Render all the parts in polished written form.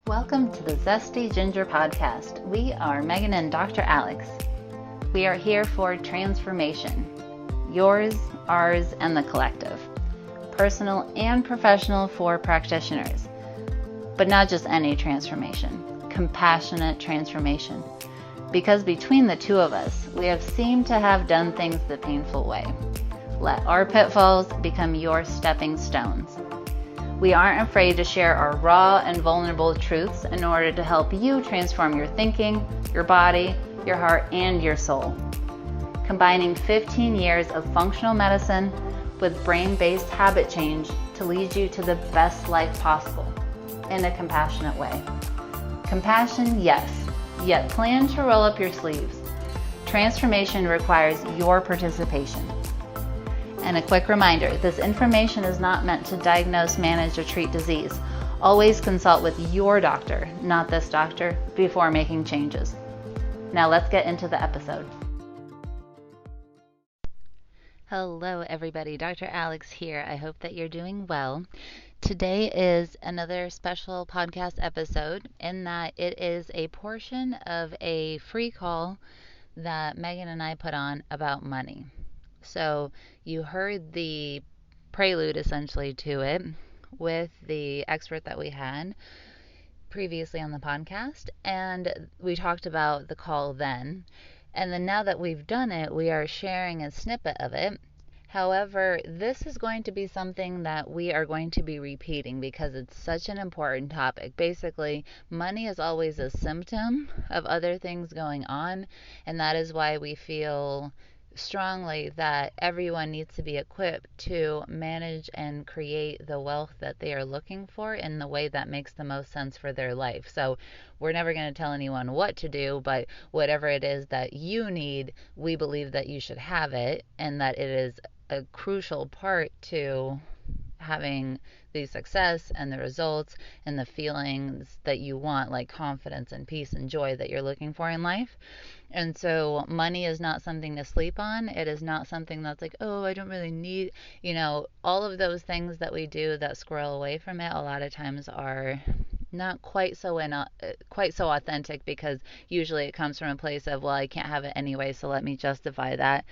Welcome to the Zesty Ginger Podcast. We are Megan and Dr. Alex. We are here for transformation. Yours, ours, and the collective. Personal and professional for practitioners. But not just any transformation. Compassionate transformation. Because between the two of us, we have seemed to have done things the painful way. Let our pitfalls become your stepping stones. We aren't afraid to share our raw and vulnerable truths in order to help you transform your thinking, your body, your heart, and your soul. Combining 15 years of functional medicine with brain-based habit change to lead you to the best life possible in a compassionate way. Compassion, yes, yet plan to roll up your sleeves. Transformation requires your participation. And a quick reminder, this information is not meant to diagnose, manage, or treat disease. Always consult with your doctor, not this doctor, before making changes. Now let's get into the episode. Hello everybody, Dr. Alex here. I hope that you're doing well. Today is another special podcast episode in that it is a portion of a free call that Megan and I put on about money. So you heard the prelude essentially to it with the expert that we had previously on the podcast, and we talked about the call then. And then now that we've done it, we are sharing a snippet of it. However, this is going to be something that we are going to be repeating because it's such an important topic. Basically, money is always a symptom of other things going on, and that is why we feel strongly that everyone needs to be equipped to manage and create the wealth that they are looking for in the way that makes the most sense for their life. So we're never going to tell anyone what to do, but whatever it is that you need, we believe that you should have it, and that it is a crucial part to having the success and the results and the feelings that you want, like confidence and peace and joy that you're looking for in life. And so money is not something to sleep on. It is not something that's like, oh, I don't really need, all of those things that we do that squirrel away from it a lot of times are not quite so authentic, because usually it comes from a place of, well, I can't have it anyway, so let me justify that.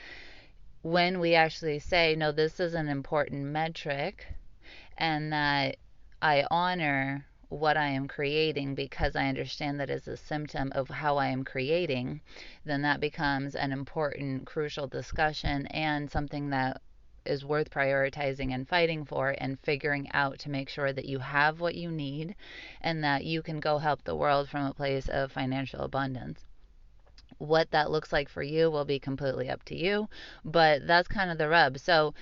When we actually say, no, this is an important metric, and that I honor what I am creating because I understand that is a symptom of how I am creating, then that becomes an important, crucial discussion and something that is worth prioritizing and fighting for and figuring out to make sure that you have what you need and that you can go help the world from a place of financial abundance. What that looks like for you will be completely up to you, but that's kind of the rub. So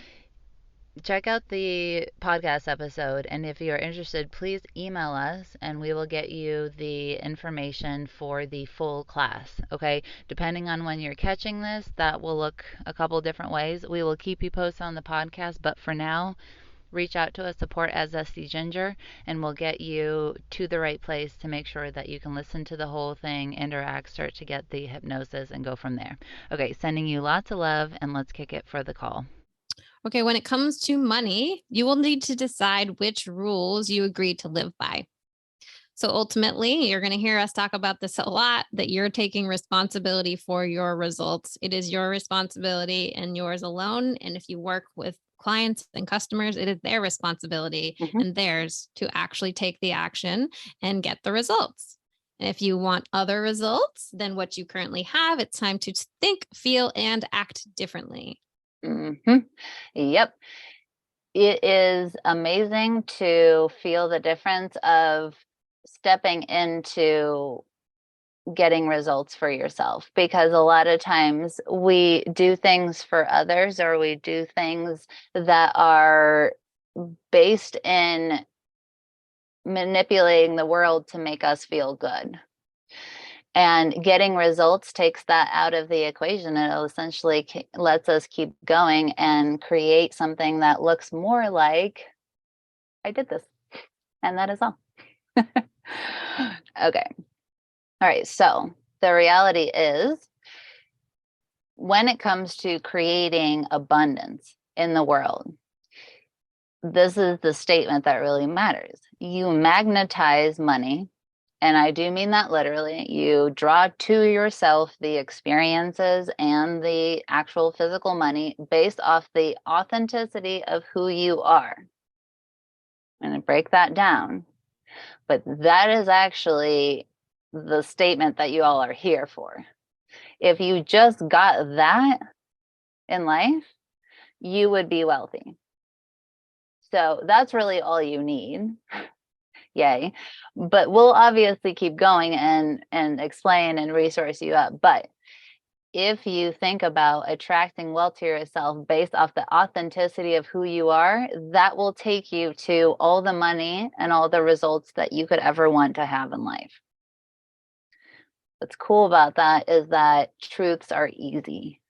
check out the podcast episode, and if you're interested, please email us and we will get you the information for the full class. Okay, depending on when you're catching this, that will look a couple different ways. We will keep you posted on the podcast, but for now, reach out to us, support at Zesty Ginger, and we'll get you to the right place to make sure that you can listen to the whole thing, interact, start to get the hypnosis, and go from there. Okay, sending you lots of love, and let's kick it for the call. Okay, when it comes to money, you will need to decide which rules you agree to live by. So ultimately, you're going to hear us talk about this a lot, that you're taking responsibility for your results. It is your responsibility and yours alone. And if you work with clients and customers, it is their responsibility and theirs to actually take the action and get the results. And if you want other results than what you currently have, it's time to think, feel, and act differently. Yep. It is amazing to feel the difference of stepping into getting results for yourself, because a lot of times we do things for others, or we do things that are based in manipulating the world to make us feel good. And getting results takes that out of the equation. It essentially lets us keep going and create something that looks more like, I did this, and that is all. Okay. All right. So the reality is, when it comes to creating abundance in the world, this is the statement that really matters. You magnetize money and I do mean that literally, you draw to yourself the experiences and the actual physical money based off the authenticity of who you are. I'm going to break that down. But that is actually the statement that you all are here for. If you just got that in life, you would be wealthy. So that's really all you need. Yay. But we'll obviously keep going and explain and resource you up. But if you think about attracting wealth to yourself based off the authenticity of who you are, that will take you to all the money and all the results that you could ever want to have in life. What's cool about that is that truths are easy,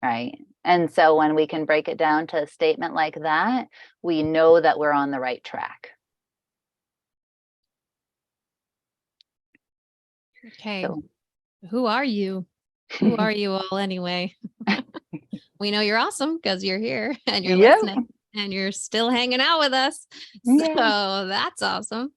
right? And so when we can break it down to a statement like that, we know that we're on the right track. Okay. So, who are you? Who are you all anyway? We know you're awesome because you're here and you're listening and you're still hanging out with us. So that's awesome.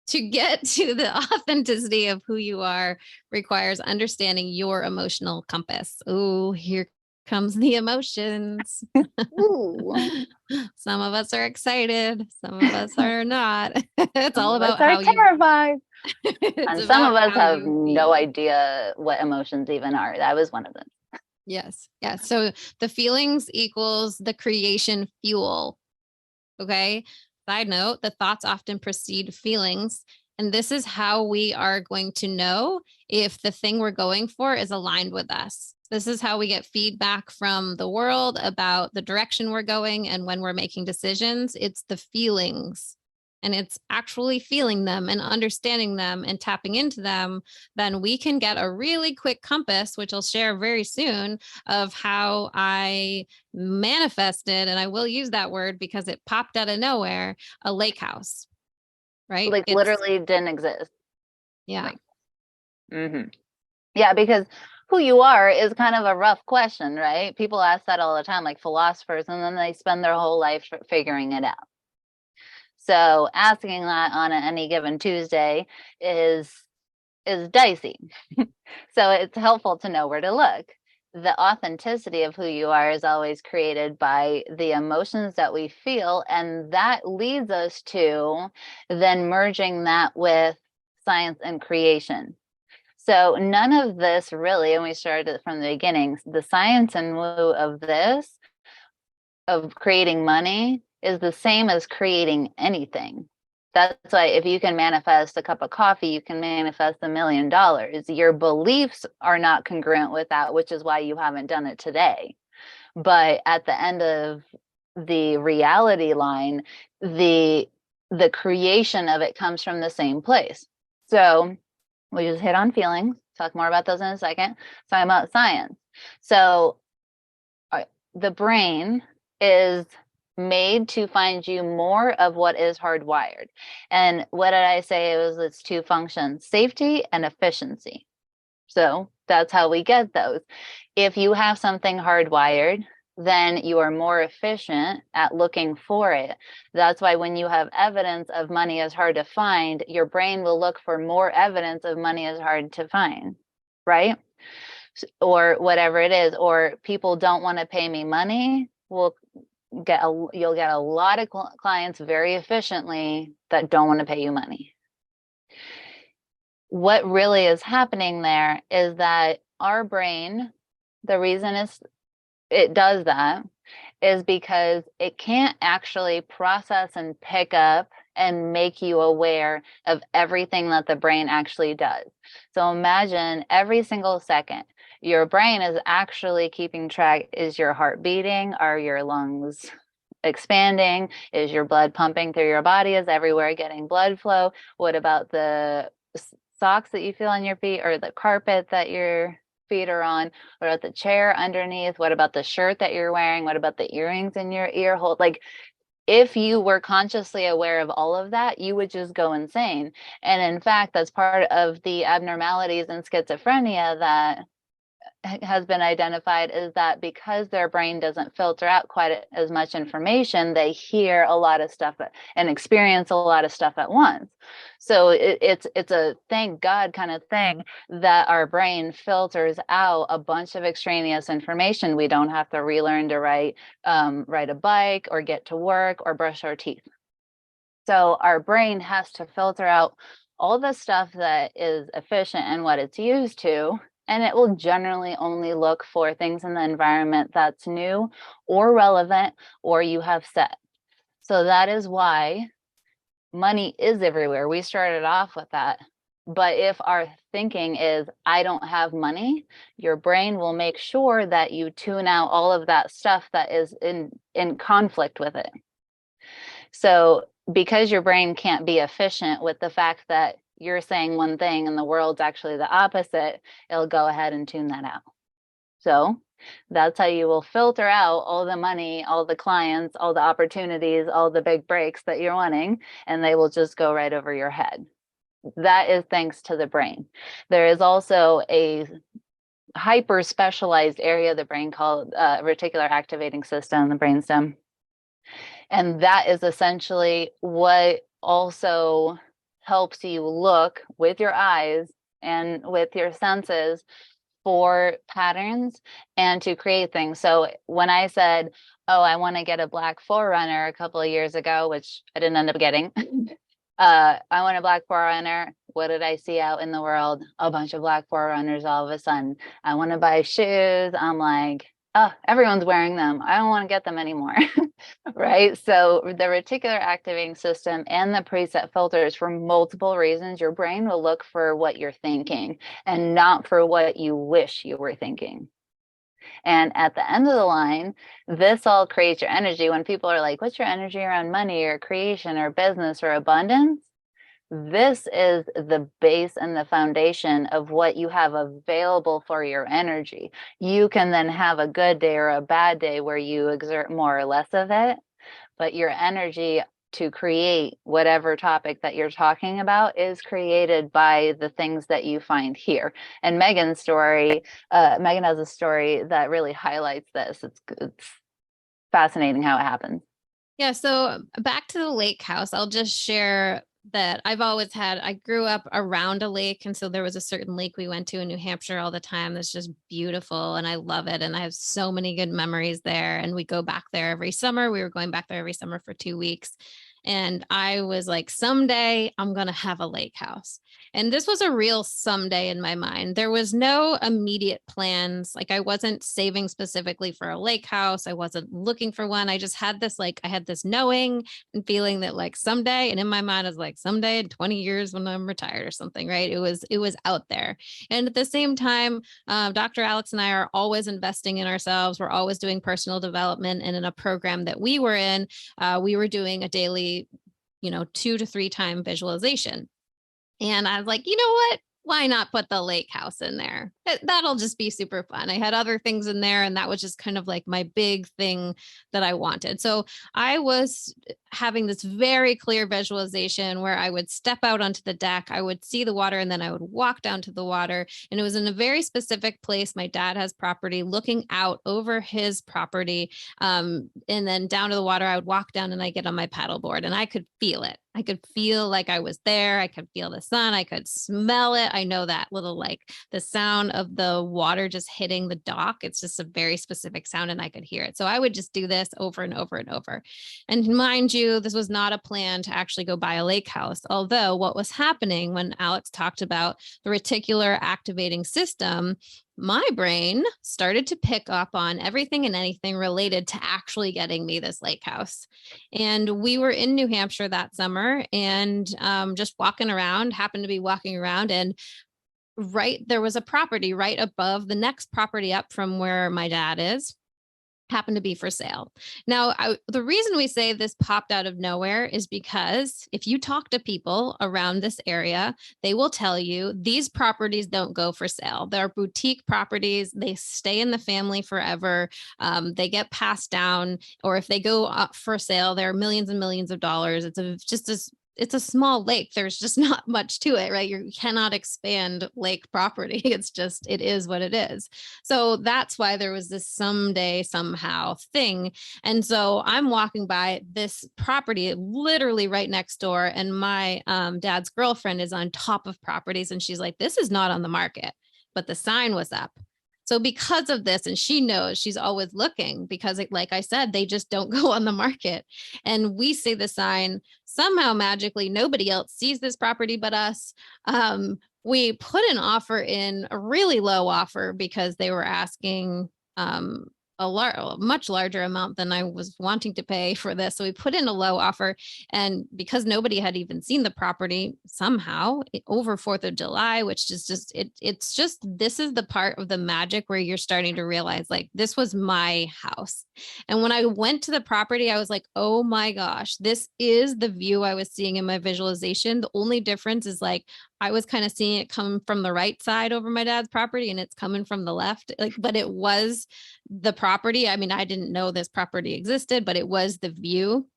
To get to the authenticity of who you are requires understanding your emotional compass. Oh, here comes the emotions. Some of us are excited. Some of us are not. It's all about how you're terrified. And some of us have no idea what emotions even are. That was one of them. Yes. Yeah. So the feelings equals the creation fuel. Okay. Side note, the thoughts often precede feelings. And this is how we are going to know if the thing we're going for is aligned with us. This is how we get feedback from the world about the direction we're going. And when we're making decisions, it's the feelings. And it's actually feeling them and understanding them and tapping into them, then we can get a really quick compass, which I'll share very soon, of how I manifested, and I will use that word because it popped out of nowhere, a lake house, right? Like literally didn't exist. Yeah. Yeah, because who you are is kind of a rough question, right? People ask that all the time, like philosophers, and then they spend their whole life figuring it out. So asking that on any given Tuesday is dicey. So it's helpful to know where to look. The authenticity of who you are is always created by the emotions that we feel, and that leads us to then merging that with science and creation. So none of this really, and we started from the beginning, the science in lieu of this, of creating money, is the same as creating anything. That's why if you can manifest a cup of coffee, you can manifest $1 million. Your beliefs are not congruent with that, which is why you haven't done it today. But at the end of the reality line, the creation of it comes from the same place. So we just hit on feelings. Talk more about those in a second. Talking about science. So the brain is made to find you more of what is hardwired. And what did I say? It was its two functions, safety and efficiency. So that's how we get those. If you have something hardwired, then you are more efficient at looking for it. That's why when you have evidence of money is hard to find, your brain will look for more evidence of money is hard to find, right? Or whatever it is, or people don't want to pay me money. You'll get a lot of clients very efficiently that don't want to pay you money. What really is happening there is that our brain, the reason it does that is because it can't actually process and pick up and make you aware of everything that the brain actually does. So imagine every single second, your brain is actually keeping track. Is your heart beating? Are your lungs expanding? Is your blood pumping through your body? Is everywhere getting blood flow? What about the socks that you feel on your feet or the carpet that your feet are on? What about the chair underneath? What about the shirt that you're wearing? What about the earrings in your ear hole? Like, if you were consciously aware of all of that, you would just go insane. And in fact, that's part of the abnormalities in schizophrenia that has been identified is that because their brain doesn't filter out quite as much information, they hear a lot of stuff and experience a lot of stuff at once. So it's a thank God kind of thing that our brain filters out a bunch of extraneous information. We don't have to relearn to ride a bike or get to work or brush our teeth. So our brain has to filter out all the stuff that is efficient in what it's used to, and it will generally only look for things in the environment that's new or relevant or you have set. So that is why money is everywhere. We started off with that. But if our thinking is, I don't have money, your brain will make sure that you tune out all of that stuff that is in conflict with it. So because your brain can't be efficient with the fact that you're saying one thing and the world's actually the opposite, it'll go ahead and tune that out. So that's how you will filter out all the money, all the clients, all the opportunities, all the big breaks that you're wanting, and they will just go right over your head. That is thanks to the brain. There is also a hyper specialized area of the brain called reticular activating system, the brainstem. And that is essentially what also helps you look with your eyes and with your senses for patterns and to create things. So when I said, oh, I want to get a black forerunner a couple of years ago, which I didn't end up getting, I want a black forerunner. What did I see out in the world? A bunch of black forerunners all of a sudden. I want to buy shoes. I'm like, oh, everyone's wearing them. I don't want to get them anymore. Right? So the reticular activating system and the preset filters, for multiple reasons, your brain will look for what you're thinking and not for what you wish you were thinking. And at the end of the line, this all creates your energy. When people are like, what's your energy around money or creation or business or abundance? This is the base and the foundation of what you have available for your energy. You can then have a good day or a bad day where you exert more or less of it, but your energy to create whatever topic that you're talking about is created by the things that you find here. And Megan's story, Megan has a story that really highlights this. It's fascinating how it happens. Yeah. So back to the lake house, I'll just share that I grew up around a lake. And so there was a certain lake we went to in New Hampshire all the time that's just beautiful. And I love it. And I have so many good memories there. And we go back there every summer. We were going back there every summer for 2 weeks. And I was like, someday I'm going to have a lake house. And this was a real someday in my mind. There was no immediate plans. Like I wasn't saving specifically for a lake house. I wasn't looking for one. I just had this, I had this knowing and feeling that like someday, and in my mind, I was like someday in 20 years when I'm retired or something, right? It was out there. And at the same time, Dr. Alex and I are always investing in ourselves. We're always doing personal development. And in a program that we were in, we were doing a daily 2 to 3 time visualization. And I was like, you know what? Why not put the lake house in there? That'll just be super fun. I had other things in there, and that was just kind of like my big thing that I wanted. So I was having this very clear visualization where I would step out onto the deck, I would see the water, and then I would walk down to the water. And it was in a very specific place. My dad has property looking out over his property. And then down to the water, I would walk down and I get on my paddleboard, and I could feel it. I could feel like I was there. I could feel the sun. I could smell it. I know that little, the sound of the water just hitting the dock. It's just a very specific sound, and I could hear it. So I would just do this over and over and over. And mind you, this was not a plan to actually go buy a lake house. Although what was happening when Alex talked about the reticular activating system, my brain started to pick up on everything and anything related to actually getting me this lake house. And we were in New Hampshire that summer and just happened to be walking around, and there was a property right above the next property up from where my dad is, happened to be for sale. Now, the reason we say this popped out of nowhere is because if you talk to people around this area, they will tell you these properties don't go for sale. They're boutique properties. They stay in the family forever. They get passed down, or if they go up for sale, they're millions and millions of dollars. It's just this it's a small lake. There's just not much to it, right? You cannot expand lake property. It's just, it is what it is. So that's why there was this someday, somehow thing. And so I'm walking by this property literally right next door. And my dad's girlfriend is on top of properties. And she's like, this is not on the market, but the sign was up. So because of this, and she knows, she's always looking because, like I said, they just don't go on the market. And we see the sign, somehow magically, nobody else sees this property but us. We put an offer in, a really low offer, because they were asking a much larger amount than I was wanting to pay for this. So we put in a low offer, and because nobody had even seen the property, somehow over 4th of July, which is just, it's just, this is the part of the magic where you're starting to realize, like, this was my house. And when I went to the property, I was like, oh my gosh, this is the view I was seeing in my visualization. The only difference is, like, I was kind of seeing it come from the right side over my dad's property, and it's coming from the left. Like, but it was the property. I mean, I didn't know this property existed, but it was the view.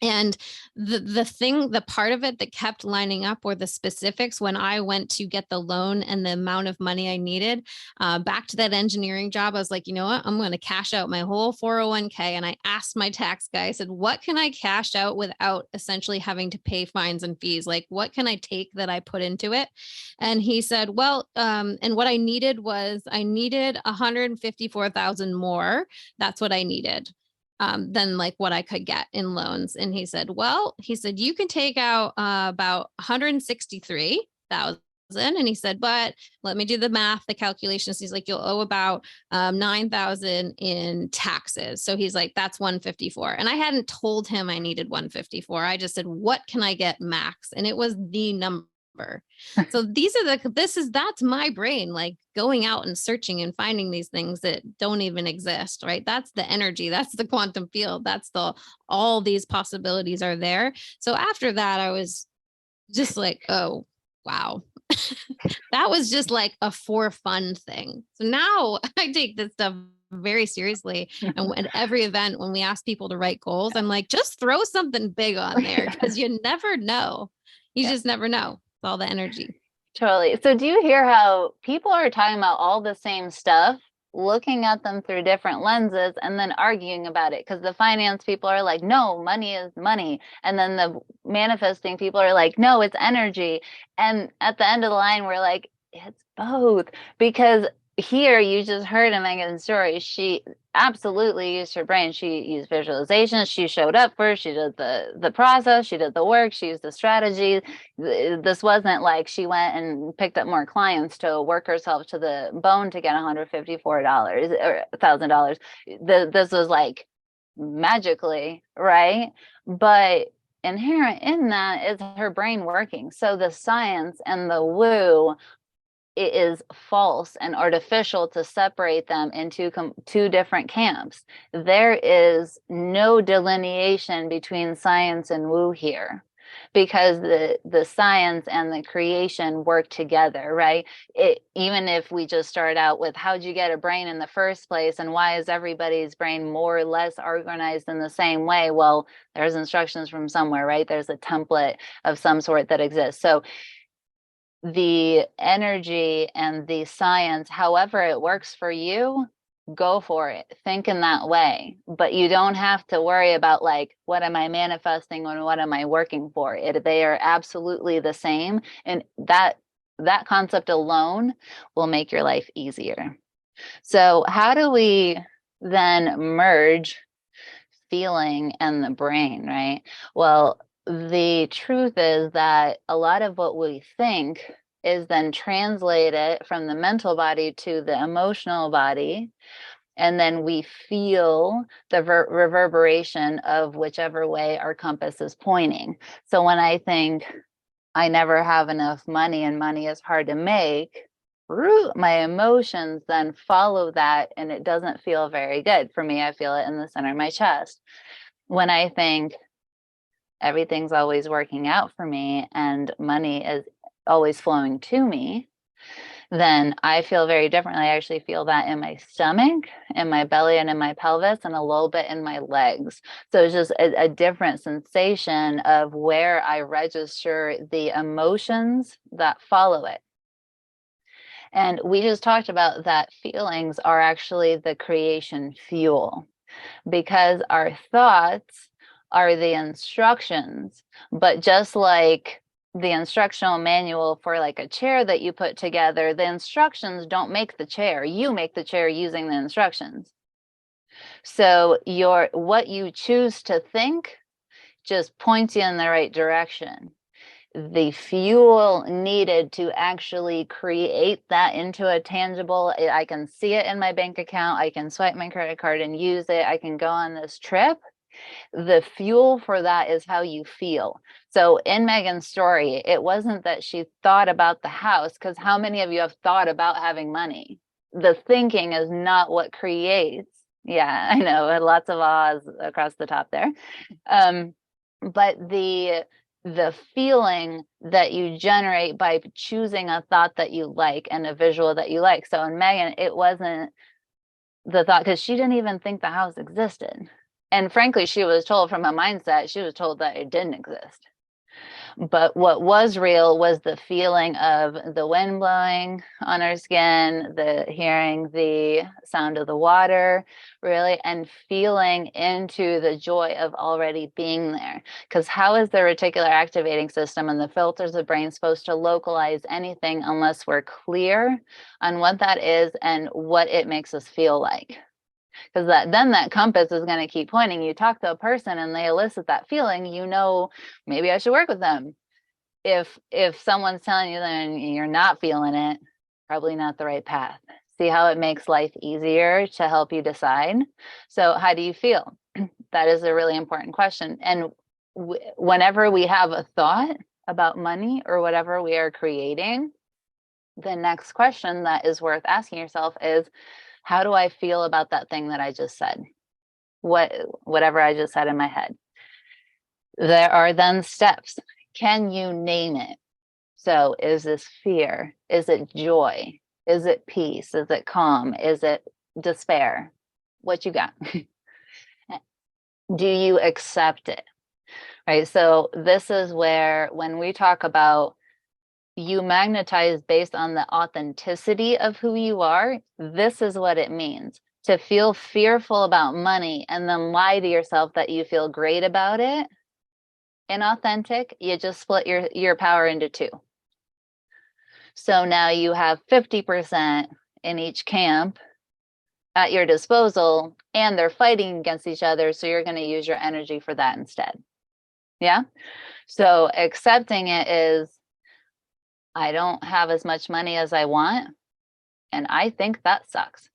And the part of it that kept lining up were the specifics. When I went to get the loan and the amount of money I needed, back to that engineering job, I was like, you know what, I'm going to cash out my whole 401k. And I asked my tax guy, I said, what can I cash out without essentially having to pay fines and fees? Like, what can I take that I put into it? And he said, well, and what I needed was, I needed 154,000 more. That's what I needed. Than like what I could get in loans. And he said, well, he said, you can take out about 163,000. And he said, but let me do the math, the calculations. He's like, you'll owe about 9,000 in taxes. So he's like, that's 154. And I hadn't told him I needed 154. I just said, what can I get max? And it was the number. So that's my brain, like, going out and searching and finding these things that don't even exist, right? That's the energy, that's the quantum field, all these possibilities are there. So after that, I was just like, oh, wow. That was just like a for fun thing. So now I take this stuff very seriously. And at every event, when we ask people to write goals, I'm like, just throw something big on there, because you never know. You just never know. It's all the energy. Totally. So do you hear how people are talking about all the same stuff, looking at them through different lenses, and then arguing about it? Because the finance people are like, no, money is money. And then the manifesting people are like, no, it's energy. And at the end of the line, we're like, it's both. Because here, you just heard in Megan's story, she absolutely used her brain. She used visualization. She showed up first. She did the process. She did the work. She used the strategy. This wasn't like she went and picked up more clients to work herself to the bone to get $154 or $1,000. This was like magically, right? But inherent in that is her brain working. So the science and the woo, it is false and artificial to separate them into two different camps. There is no delineation between science and woo here, because the science and the creation work together, right? Even if we just start out with, how'd you get a brain in the first place, and why is everybody's brain more or less organized in the same way? Well, there's instructions from somewhere, right? There's a template of some sort that exists. So the energy and the science, however it works for you, go for it. Think in that way. But you don't have to worry about, like, what am I manifesting and what am I working for? They are absolutely the same. And that concept alone will make your life easier. So how do we then merge feeling and the brain, right? Well, the truth is that a lot of what we think is then translated from the mental body to the emotional body. And then we feel the reverberation of whichever way our compass is pointing. So when I think I never have enough money and money is hard to make, my emotions then follow that, and it doesn't feel very good. For me, I feel it in the center of my chest. When I think everything's always working out for me and money is always flowing to me, then I feel very differently. I actually feel that in my stomach, in my belly, and in my pelvis, and a little bit in my legs. So it's just a different sensation of where I register the emotions that follow it. And we just talked about that feelings are actually the creation fuel, because our thoughts are the instructions. But just like the instructional manual for like a chair that you put together, the instructions don't make the chair. You make the chair using the instructions. So what you choose to think just points you in the right direction. The fuel needed to actually create that into a tangible, I can see it in my bank account, I can swipe my credit card and use it, I can go on this trip. The fuel for that is how you feel. So in Megan's story, it wasn't that she thought about the house, because how many of you have thought about having money? The thinking is not what creates. Yeah, I know, lots of ahs across the top there. But the feeling that you generate by choosing a thought that you like and a visual that you like. So in Megan, it wasn't the thought, because she didn't even think the house existed. And frankly, she was told from a mindset, she was told that it didn't exist. But what was real was the feeling of the wind blowing on her skin, the hearing the sound of the water, really, and feeling into the joy of already being there. Because how is the reticular activating system and the filters of the brain supposed to localize anything unless we're clear on what that is and what it makes us feel like? Because then that compass is going to keep pointing. You talk to a person and they elicit that feeling, maybe I should work with them. If someone's telling you that you're not feeling it, probably not the right path. See how it makes life easier to help you decide? So how do you feel? That is a really important question. And whenever we have a thought about money or whatever we are creating, the next question that is worth asking yourself is, how do I feel about that thing that I just said? Whatever I just said in my head. There are then steps. Can you name it? So is this fear? Is it joy? Is it peace? Is it calm? Is it despair? What you got? Do you accept it? Right. So this is where, when we talk about you magnetize based on the authenticity of who you are, this is what it means. To feel fearful about money and then lie to yourself that you feel great about it, inauthentic, you just split your power into two. So now you have 50% in each camp at your disposal, and they're fighting against each other. So you're going to use your energy for that instead. Yeah. So accepting it is, I don't have as much money as I want, and I think that sucks.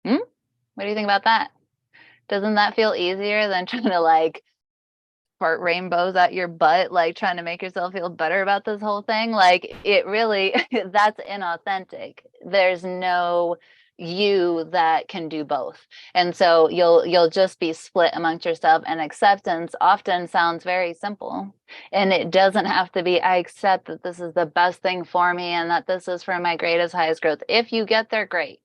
What do you think about that? Doesn't that feel easier than trying to like fart rainbows at your butt, like trying to make yourself feel better about this whole thing? Like, it really, that's inauthentic. There's no you that can do both. And so you'll just be split amongst yourself. And acceptance often sounds very simple. And it doesn't have to be, I accept that this is the best thing for me and that this is for my greatest, highest growth. If you get there, great.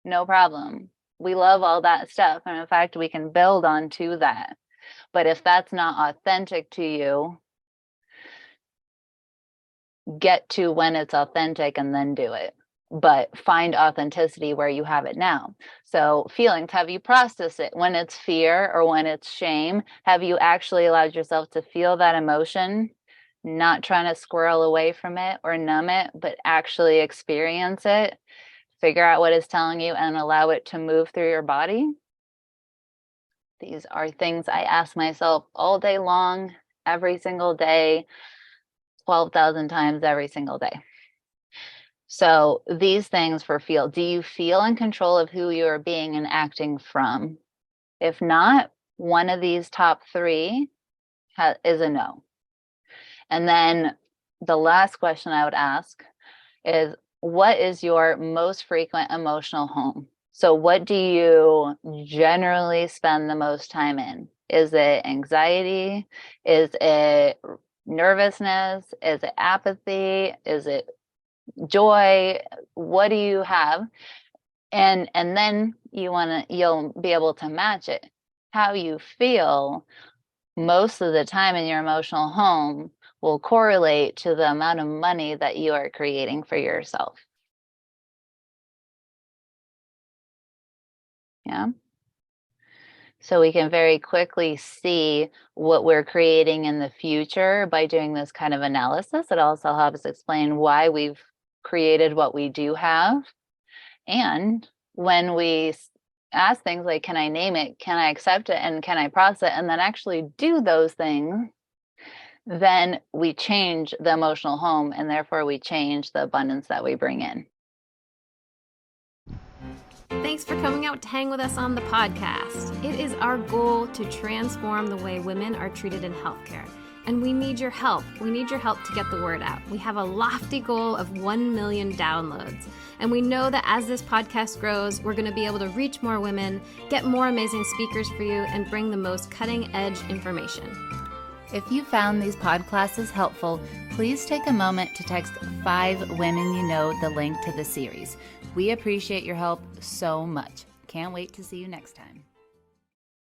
No problem. We love all that stuff. And in fact, we can build onto that. But if that's not authentic to you, get to when it's authentic and then do it. But find authenticity where you have it now. So feelings, have you processed it? When it's fear or when it's shame, have you actually allowed yourself to feel that emotion, not trying to squirrel away from it or numb it, but actually experience it, figure out what it's telling you and allow it to move through your body? These are things I ask myself all day long, every single day, 12,000 times every single day. So these things for feel. Do you feel in control of who you are being and acting from? If not, one of these top three is a no. And then the last question I would ask is, what is your most frequent emotional home? So what do you generally spend the most time in? Is it anxiety? Is it nervousness? Is it apathy? Is it joy? What do you have? And then you'll be able to match it. How you feel most of the time in your emotional home will correlate to the amount of money that you are creating for yourself. Yeah. So we can very quickly see what we're creating in the future by doing this kind of analysis. It also helps explain why we've created what we do have. And when we ask things like, can I name it? Can I accept it? And can I process it? And then actually do those things, then we change the emotional home, and therefore we change the abundance that we bring in. Thanks for coming out to hang with us on the podcast. It is our goal to transform the way women are treated in healthcare. And we need your help. We need your help to get the word out. We have a lofty goal of 1 million downloads. And we know that as this podcast grows, we're going to be able to reach more women, get more amazing speakers for you, and bring the most cutting-edge information. If you found these podcasts helpful, please take a moment to text 5 women you know the link to the series. We appreciate your help so much. Can't wait to see you next time.